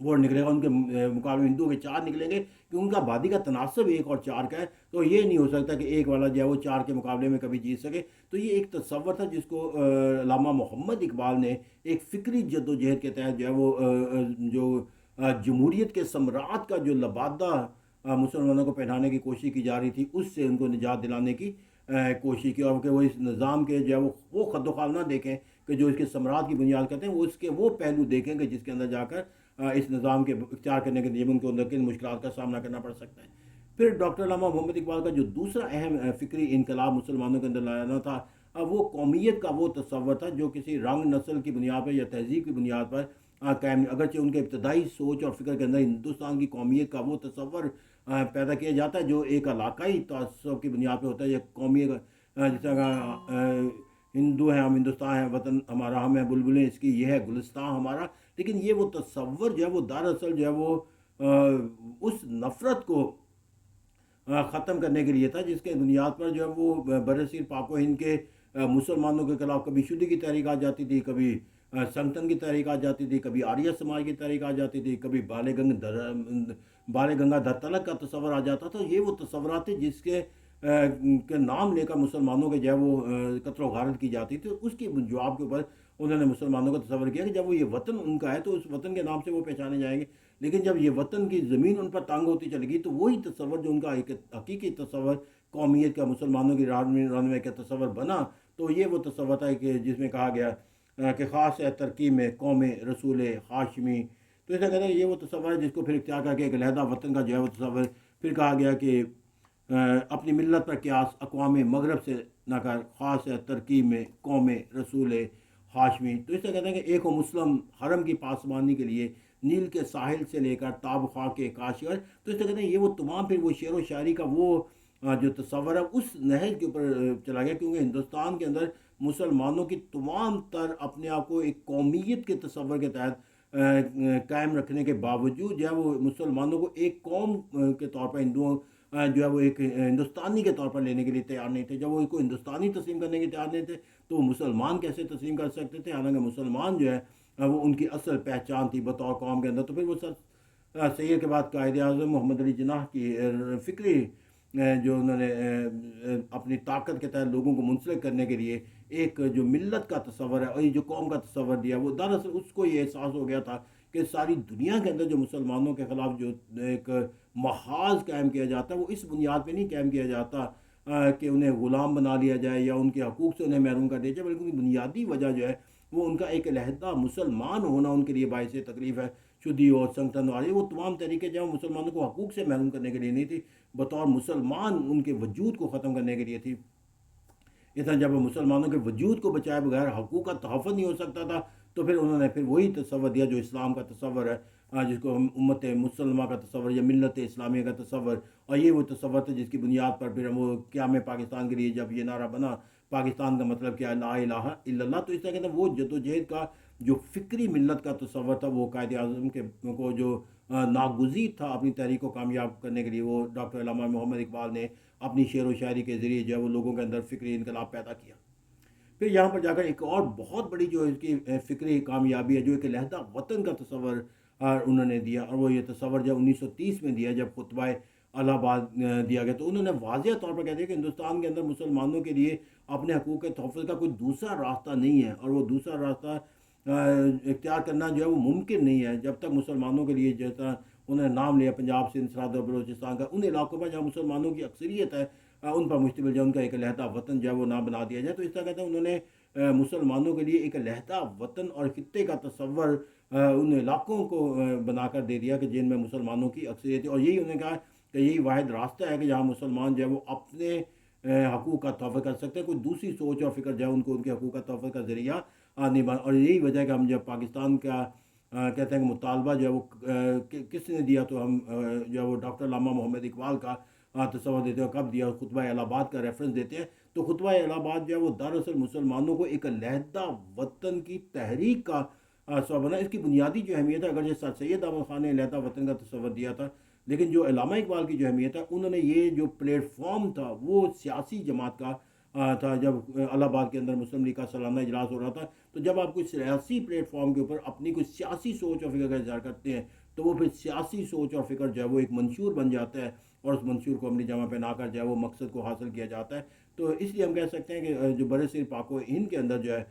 وہ نکلے گا، ان کے مقابلے میں ہندوؤں کے 4 نکلیں گے، کہ ان کا آبادی کا تناسب 1 اور 4 کا ہے، تو یہ نہیں ہو سکتا کہ ایک والا جو ہے وہ 4 کے مقابلے میں کبھی جیت سکے۔ تو یہ ایک تصور تھا جس کو علامہ محمد اقبال نے ایک فکری جد و جہد کے تحت جو ہے وہ جو جمہوریت کے ثمرات کا جو لبادہ مسلمانوں کو پہنانے کی کوشش کی جا رہی تھی، اس سے ان کو نجات دلانے کی کوشش کی، اور کہ وہ اس نظام کے جو ہے وہ خد و خال نہ دیکھیں کہ جو اس کے ثمرات کی بنیاد کرتے ہیں، وہ اس کے وہ پہلو دیکھیں کہ جس کے اندر جا کر اس نظام کے اختیار کرنے کے لیے ان کو اندر کن مشکلات کا سامنا کرنا پڑ سکتا ہے۔ پھر ڈاکٹر علامہ محمد اقبال کا جو دوسرا اہم فکری انقلاب مسلمانوں کے اندر لانا تھا، وہ قومیت کا وہ تصور تھا جو کسی رنگ، نسل کی بنیاد پر یا تہذیب کی بنیاد پر قائم، اگرچہ ان کے ابتدائی سوچ اور فکر کے اندر ہندوستان کی قومیت کا وہ تصور پیدا کیا جاتا ہے جو ایک علاقائی تعصب کی بنیاد پہ ہوتا ہے، یا قومی جس طرح ہندو ہیں ہم، ہندوستان ہے وطن ہمارا، ہم ہیں بلبلیں اس کی، یہ ہے گلستان ہمارا، لیکن یہ وہ تصور جو ہے وہ دراصل جو ہے وہ اس نفرت کو ختم کرنے کے لیے تھا جس کے بنیاد پر جو ہے وہ برصغیر پاک و ہند کے مسلمانوں کے خلاف کبھی شدی کی تحریک آ جاتی تھی، کبھی سنگتن کی تحریک آ جاتی تھی، کبھی آریہ سماج کی تحریک آ جاتی تھی، کبھی بال گنگا دھر تلک کا تصور آ جاتا تھا۔ یہ وہ تصورات تھے جس کے نام لے کر مسلمانوں کے جو ہے وہ قتل و غارت کی جاتی تھی۔ اس کے جواب کے اوپر انہوں نے مسلمانوں کو تصور کیا کہ جب وہ یہ وطن ان کا ہے تو اس وطن کے نام سے وہ پہچانے جائیں گے، لیکن جب یہ وطن کی زمین ان پر تانگ ہوتی چلے گی تو وہی تصور جو ان کا ایک حقیقی تصور قومیت کا، مسلمانوں کی رانوے کا تصور بنا، تو یہ وہ تصور تھا کہ جس میں کہا گیا کہ خاص ہے ترکیب میں قوم رسول ہاشمی۔ تو ایسا کہتے ہیں یہ وہ تصور ہے جس کو پھر اختیار کر کے ایک علیحدہ وطن کا جو ہے وہ تصور، پھر کہا گیا کہ اپنی ملت پر قیاس اقوام مغرب سے نہ کر، خاص ہے ترکیب میں قوم رسول ہاشمی۔ تو اس سے کہتے ہیں کہ ایک و مسلم حرم کی پاسبانی کے لیے نیل کے ساحل سے لے کر تاب خواہ کے کاشغر۔ تو اس سے کہتے ہیں یہ وہ تمام پھر وہ شعر و شاعری کا وہ جو تصور ہے اس نہج کے اوپر چلا گیا، کیونکہ ہندوستان کے اندر مسلمانوں کی تمام تر اپنے آپ کو ایک قومیت کے تصور کے تحت قائم رکھنے کے باوجود جو ہے وہ مسلمانوں کو ایک قوم کے طور پر ہندوؤں جو ہے وہ ایک ہندوستانی کے طور پر لینے کے لیے تیار نہیں تھے۔ جب وہ اس کو ہندوستانی تسلیم کرنے کے تیار نہیں تھے تو وہ مسلمان کیسے تسلیم کر سکتے تھے؟ حالانکہ مسلمان جو ہے وہ ان کی اصل پہچان تھی بطور قوم کے اندر۔ تو پھر وہ سر سید کے بعد قائد اعظم محمد علی جناح کی فکری جو انہوں نے اپنی طاقت کے تحت لوگوں کو منسلک کرنے کے لیے ایک جو ملت کا تصور ہے اور یہ جو قوم کا تصور دیا، وہ دراصل اس کو یہ احساس ہو گیا تھا کہ ساری دنیا کے اندر جو مسلمانوں کے خلاف جو ایک محاذ قائم کیا جاتا ہے وہ اس بنیاد پہ نہیں قائم کیا جاتا کہ انہیں غلام بنا لیا جائے یا ان کے حقوق سے انہیں محروم کر دیا جائے، بلکہ ان کی بنیادی وجہ جو ہے وہ ان کا ایک علیحدہ مسلمان ہونا ان کے لیے باعث تکلیف ہے۔ شدی اور سنگتن والی وہ تمام طریقے جو مسلمانوں کو حقوق سے محروم کرنے کے لیے نہیں تھی، بطور مسلمان ان کے وجود کو ختم کرنے کے لیے تھی۔ اس طرح جب مسلمانوں کے وجود کو بچائے بغیر حقوق کا تحفظ نہیں ہو سکتا تھا تو پھر انہوں نے پھر وہی تصور دیا جو اسلام کا تصور ہے، جس کو ہم امت مسلمہ کا تصور یا ملت اسلامیہ کا تصور، اور یہ وہ تصور تھا جس کی بنیاد پر پھر وہ قیام پاکستان کے لیے جب یہ نعرہ بنا پاکستان کا مطلب کیا ہے لا الہ الا اللہ، تو اس طرح کہتے ہیں وہ جد و جہد کا جو فکری ملت کا تصور تھا وہ قائد اعظم کے کو جو ناگزیر تھا اپنی تحریک کو کامیاب کرنے کے لیے، وہ ڈاکٹر علامہ محمد اقبال نے اپنی شعر و شاعری کے ذریعے جو ہے وہ لوگوں کے اندر فکری انقلاب پیدا کیا۔ پھر یہاں پر جا کر ایک اور بہت بڑی جو اس کی فکری کامیابی ہے، جو ایک علیحدہ وطن کا تصور انہوں نے دیا، اور وہ یہ تصور جب 1930 میں دیا، جب خطبہ الہ آباد دیا گیا، تو انہوں نے واضح طور پر کہہ دیا کہ ہندوستان کے اندر مسلمانوں کے لیے اپنے حقوق کے تحفظ کا کوئی دوسرا راستہ نہیں ہے، اور وہ دوسرا راستہ اختیار کرنا جو ہے وہ ممکن نہیں ہے جب تک مسلمانوں کے لیے، جیسا انہوں نے نام لیا پنجاب سندھ سرحد اور بلوچستان کا، ان علاقوں پر جہاں مسلمانوں کی اکثریت ہے ان پر مشتمل جو ان کا ایک علیحدہ وطن جو ہے وہ نہ بنا دیا جائے۔ تو اس طرح کہتے ہیں انہوں نے مسلمانوں کے لیے ایک علیحدہ وطن اور خطے کا تصور ان علاقوں کو بنا کر دے دیا کہ جن میں مسلمانوں کی اکثریت ہے، اور یہی انہوں نے کہا کہ یہی واحد راستہ ہے کہ جہاں مسلمان جو ہے وہ اپنے حقوق کا تحفظ کر سکتے ہیں، کوئی دوسری سوچ اور فکر جو ہے ان کو ان کے حقوق کا تحفظ کا ذریعہ نہیں بنا۔ اور یہی وجہ ہے کہ ہم جب پاکستان کا کہتے ہیں کہ مطالبہ جو ہے وہ کس نے دیا، تو ہم جو ہے وہ ڈاکٹر علامہ محمد اقبال کا تصور دیتے ہیں، کب دیا، خطبہ الہ آباد کا ریفرنس دیتے ہیں۔ تو خطبہ الہ آباد جو ہے وہ دراصل مسلمانوں کو ایک علیحدہ وطن کی تحریک کا سبب بنا۔ اس کی بنیادی جو اہمیت ہے، اگر سر سید احمد خان نے علیحدہ وطن کا تصور دیا تھا، لیکن جو علامہ اقبال کی جو اہمیت ہے، انہوں نے یہ جو پلیٹ فارم تھا وہ سیاسی جماعت کا تھا۔ جب الہ آباد کے اندر مسلم لیگ کا سالانہ اجلاس ہو رہا تھا، تو جب آپ کوئی سیاسی پلیٹ فارم کے اوپر اپنی کوئی سیاسی سوچ اور فکر کا اظہار کرتے ہیں تو وہ پھر سیاسی سوچ اور فکر جو ہے وہ ایک منشور بن جاتا ہے، اور اس منشور کو عملی جامہ پہنا کر جو ہے وہ مقصد کو حاصل کیا جاتا ہے۔ تو اس لیے ہم کہہ سکتے ہیں کہ جو برصغیر پاک و ہند کے اندر جو ہے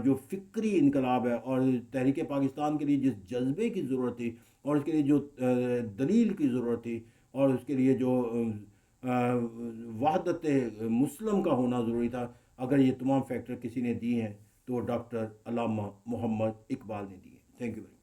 جو فکری انقلاب ہے، اور تحریک پاکستان کے لیے جس جذبے کی ضرورت تھی، اور اس کے لیے جو دلیل کی ضرورت تھی، اور اس کے لیے جو وحدت مسلم کا ہونا ضروری تھا، اگر یہ تمام فیکٹر کسی نے دی ہیں تو وہ ڈاکٹر علامہ محمد اقبال نے دی ہیں۔ Thank you very